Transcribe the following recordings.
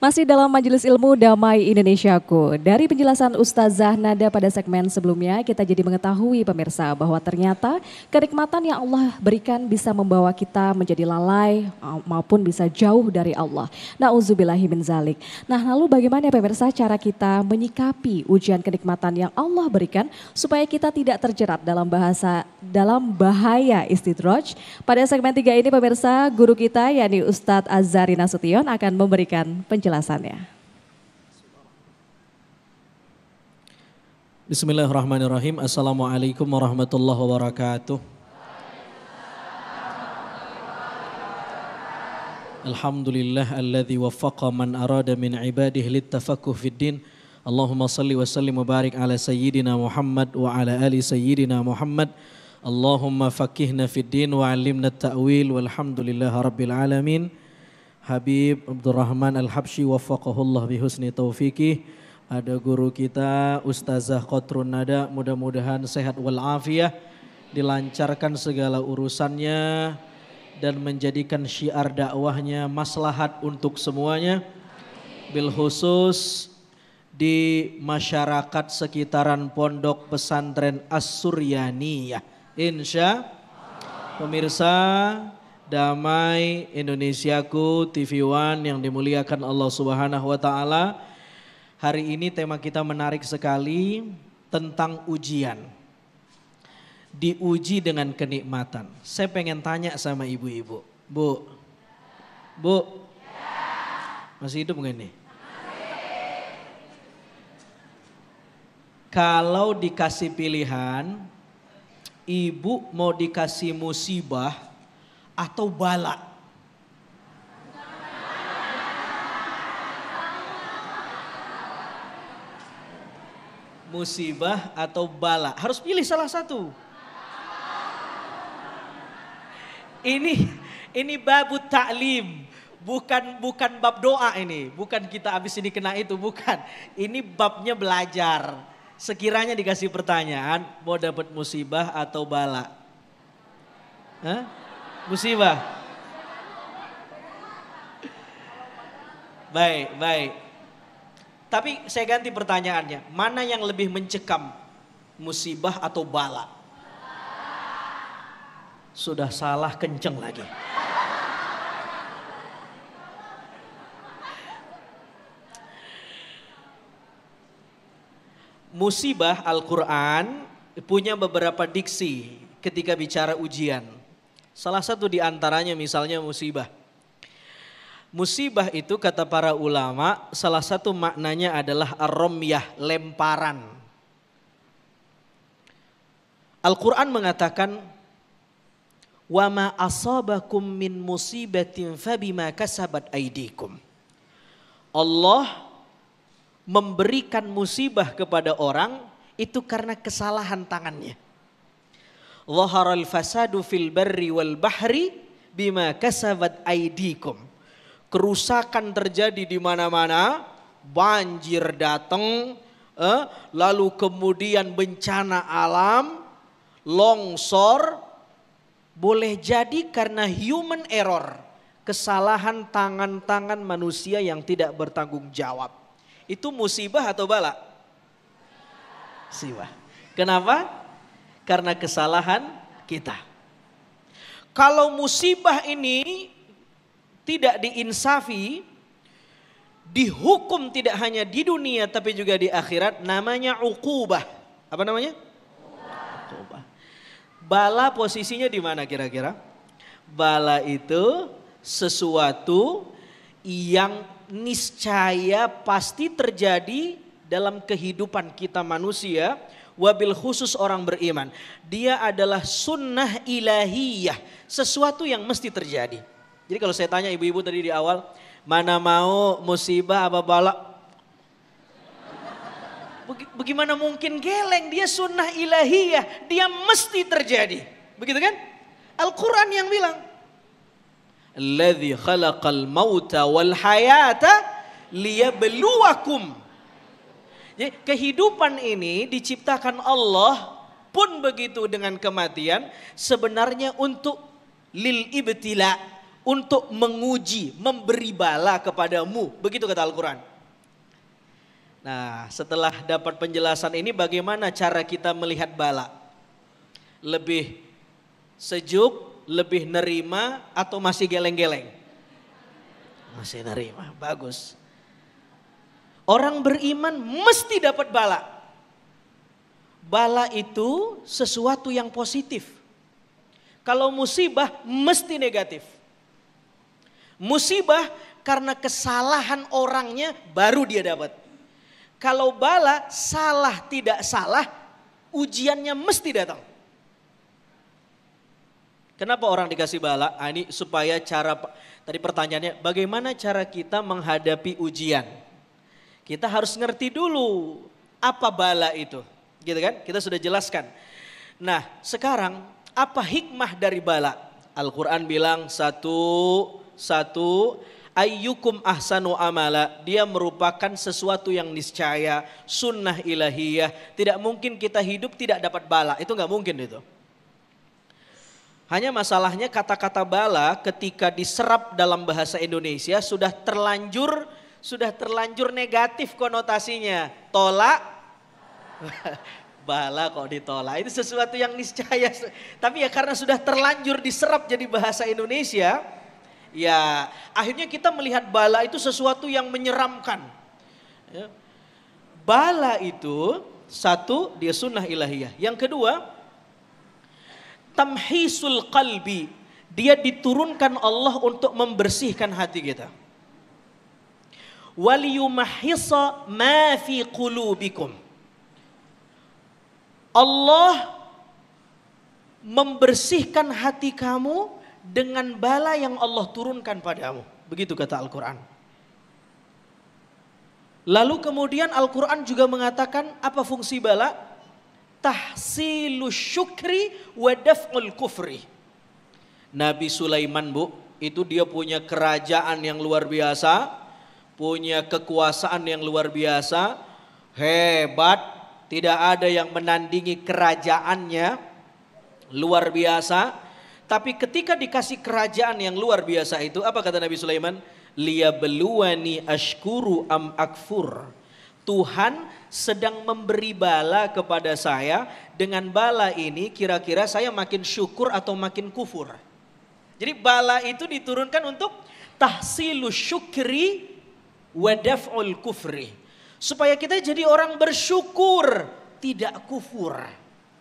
Masih dalam Majelis Ilmu Damai Indonesiaku. Dari penjelasan Ustazah Nada pada segmen sebelumnya, kita jadi mengetahui pemirsa bahwa ternyata kenikmatan yang Allah berikan bisa membawa kita menjadi lalai maupun bisa jauh dari Allah. Na'udzubillahi min zalik. Nah, lalu bagaimana pemirsa cara kita menyikapi ujian kenikmatan yang Allah berikan supaya kita tidak terjerat dalam bahaya istidraj? Pada segmen 3 ini pemirsa, guru kita yakni Ustadz Azhari Nasution akan memberikan penjelasannya. Bismillahirrahmanirrahim. Assalamualaikum warahmatullahi wabarakatuh. Alhamdulillah alladzi waffaqa man arada min ibadihi littafaqquh fid din. Allahumma salli wa sallim wa barik ala sayyidina Muhammad wa ala ali sayyidina Muhammad. Allahumma faqihna fid din wa 'allimna at-ta'wil walhamdulillahi rabbil alamin. Habib Abdurrahman Al-Habsyi waffaqahullah bihusni taufiqih. Ada guru kita Ustazah Qatrun Nada, mudah-mudahan sehat walafiat, dilancarkan segala urusannya dan menjadikan syiar dakwahnya maslahat untuk semuanya. Bil khusus di masyarakat sekitaran Pondok Pesantren As-Suryaniyah. Insya pemirsa Damai Indonesiaku, TV One yang dimuliakan Allah Subhanahu wa taala. Hari ini tema kita menarik sekali tentang ujian. Diuji dengan kenikmatan. Saya pengen tanya sama ibu-ibu. Bu. Masih hidup nggak nih? Kalau dikasih pilihan, ibu mau dikasih musibah atau bala? Musibah atau bala? Harus pilih salah satu. Ini babu ta'lim, bukan bab doa ini, bukan kita habis ini kena itu, bukan. Ini babnya belajar. Sekiranya dikasih pertanyaan, mau dapat musibah atau bala? Hah? Musibah. Baik. Tapi saya ganti pertanyaannya. Mana yang lebih mencekam? Musibah atau bala? Sudah salah kenceng lagi. Musibah Al-Quran punya beberapa diksi ketika bicara ujian. Salah satu di antaranya misalnya musibah. Musibah itu kata para ulama salah satu maknanya adalah ar-ramyah, lemparan. Al-Quran mengatakan wa ma asabakum min musibatin fabima kasabat aydikum. Allah memberikan musibah kepada orang itu karena kesalahan tangannya. Zaharal fasadu fil barri wal bahri bima kasabat aydikum. Kerusakan terjadi di mana-mana, banjir datang, lalu kemudian bencana alam, longsor, boleh jadi karena human error, kesalahan tangan-tangan manusia yang tidak bertanggung jawab. Itu musibah atau bala? Musibah. Kenapa? Karena kesalahan kita. Kalau musibah ini tidak diinsafi, dihukum tidak hanya di dunia tapi juga di akhirat, namanya uqubah. Apa namanya? Uqubah. Bala posisinya di mana kira-kira? Bala itu sesuatu yang niscaya pasti terjadi dalam kehidupan kita manusia, wabil khusus orang beriman. Dia adalah sunnah ilahiyah, sesuatu yang mesti terjadi. Jadi kalau saya tanya ibu-ibu tadi di awal, mana mau musibah apa bala? Bagaimana mungkin geleng, dia sunnah ilahiyah, dia mesti terjadi. Begitu kan? Al-Quran yang bilang. Alladzi khalaqal mauta wal hayata liyabluwakum. Jadi kehidupan ini diciptakan Allah pun begitu dengan kematian sebenarnya untuk lil ibtila, untuk menguji, memberi bala kepadamu. Begitu kata Al-Quran. Nah, setelah dapat penjelasan ini, bagaimana cara kita melihat bala? Lebih sejuk, lebih nerima, atau masih geleng-geleng? Masih nerima, bagus. Orang beriman mesti dapat bala. Bala itu sesuatu yang positif. Kalau musibah mesti negatif. Musibah karena kesalahan orangnya baru dia dapat. Kalau bala salah tidak salah, ujiannya mesti datang. Kenapa orang dikasih bala? Ini supaya tadi pertanyaannya, bagaimana cara kita menghadapi ujian? Kita harus ngerti dulu apa bala itu, gitu kan? Kita sudah jelaskan. Nah, sekarang apa hikmah dari bala? Al-Quran bilang satu ayyukum ahsanu amala, dia merupakan sesuatu yang niscaya, sunnah ilahiyah. Tidak mungkin kita hidup tidak dapat bala, itu nggak mungkin itu. Hanya masalahnya kata-kata bala ketika diserap dalam bahasa Indonesia sudah terlanjur negatif konotasinya. Tolak, bala kok ditolak, itu sesuatu yang niscaya. Tapi ya karena sudah terlanjur diserap jadi bahasa Indonesia, ya akhirnya kita melihat bala itu sesuatu yang menyeramkan. Ya. Bala itu satu, dia sunnah ilahiyah. Yang kedua, tamhisul qalbi, dia diturunkan Allah untuk membersihkan hati kita. Waliyumahhisa ma fi qulubikum, Allah membersihkan hati kamu dengan bala yang Allah turunkan padamu. Begitu kata Al-Quran. Lalu kemudian Al-Quran juga mengatakan apa fungsi bala? Tahsilus syukri wa daf'ul kufri. Nabi Sulaiman, Bu, itu dia punya kerajaan yang luar biasa, punya kekuasaan yang luar biasa, hebat, tidak ada yang menandingi kerajaannya, luar biasa. Tapi ketika dikasih kerajaan yang luar biasa itu, apa kata Nabi Sulaiman? Liyabluwani ashkuru am akfur. Tuhan sedang memberi bala kepada saya. Dengan bala ini kira-kira saya makin syukur atau makin kufur. Jadi bala itu diturunkan untuk tahsilus syukri wa daf'ul kufri. Supaya kita jadi orang bersyukur, tidak kufur.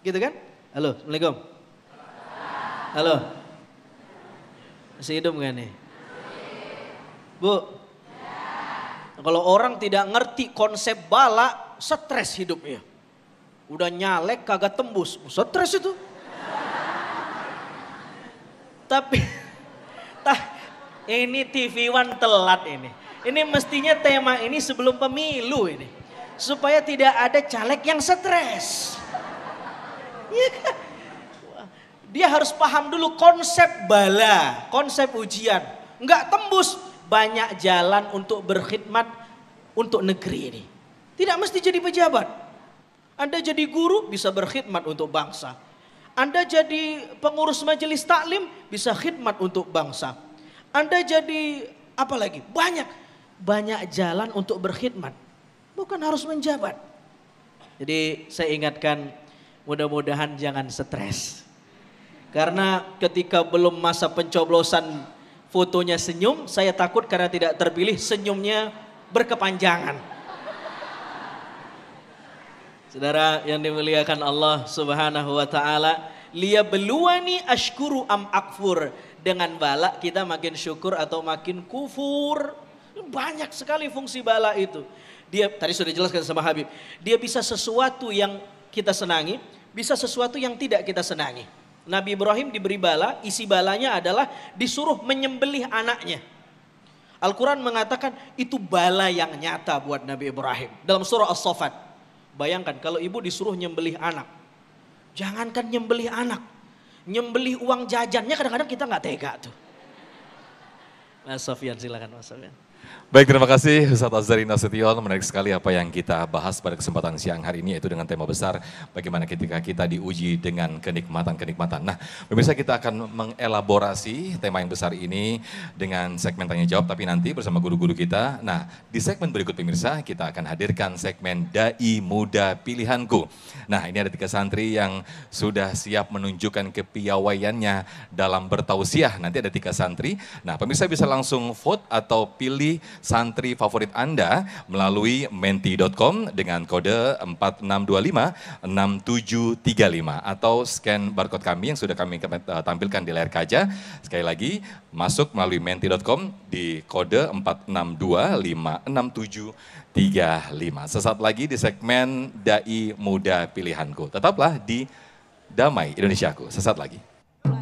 Gitu kan? Halo, Assalamualaikum. Halo, masih hidup gak nih? Bu, kalau orang tidak ngerti konsep bala, stres hidupnya. Udah nyalek kagak tembus, stres itu. Tapi, ini TV One telat ini. Ini mestinya tema ini sebelum pemilu ini. Supaya tidak ada caleg yang stres. Iya kan? Dia harus paham dulu konsep bala, konsep ujian. Enggak tembus, banyak jalan untuk berkhidmat untuk negeri ini. Tidak mesti jadi pejabat. Anda jadi guru bisa berkhidmat untuk bangsa. Anda jadi pengurus majelis taklim bisa khidmat untuk bangsa. Anda jadi apa lagi? Banyak jalan untuk berkhidmat. Bukan harus menjabat. Jadi saya ingatkan, mudah-mudahan jangan stres. Karena ketika belum masa pencoblosan fotonya senyum, saya takut karena tidak terpilih senyumnya berkepanjangan. Saudara yang dimuliakan Allah Subhanahu wa taala, liyabluwani ashkuru am akfur. Dengan bala kita makin syukur atau makin kufur. Banyak sekali fungsi bala itu. Dia tadi sudah jelaskan sama Habib. Dia bisa sesuatu yang kita senangi, bisa sesuatu yang tidak kita senangi. Nabi Ibrahim diberi bala, isi balanya adalah disuruh menyembelih anaknya. Al-Quran mengatakan itu bala yang nyata buat Nabi Ibrahim. Dalam surah As-Saffat. Bayangkan kalau ibu disuruh nyembelih anak. Jangankan nyembelih anak. Nyembelih uang jajannya kadang-kadang kita gak tega tuh. Mas Sofyan, silakan Mas Sofyan. Baik, terima kasih Ustadz Azhari Nasution. Menarik sekali apa yang kita bahas pada kesempatan siang hari ini, yaitu dengan tema besar bagaimana ketika kita diuji dengan kenikmatan-kenikmatan. Nah, pemirsa, kita akan mengelaborasi tema yang besar ini dengan segmen tanya jawab, tapi nanti bersama guru-guru kita. Nah, di segmen berikut pemirsa, kita akan hadirkan segmen Dai Muda Pilihanku. Nah, ini ada 3 santri yang sudah siap menunjukkan kepiawaiannya dalam bertausiah. Nanti ada 3 santri. Nah, pemirsa bisa langsung vote atau pilih santri favorit Anda melalui menti.com dengan kode 46256735 atau scan barcode kami yang sudah kami tampilkan di layar kaca. Sekali lagi, masuk melalui menti.com di kode 46256735. Sesaat lagi di segmen Dai Muda Pilihanku. Tetaplah di Damai Indonesiaku. Sesaat lagi.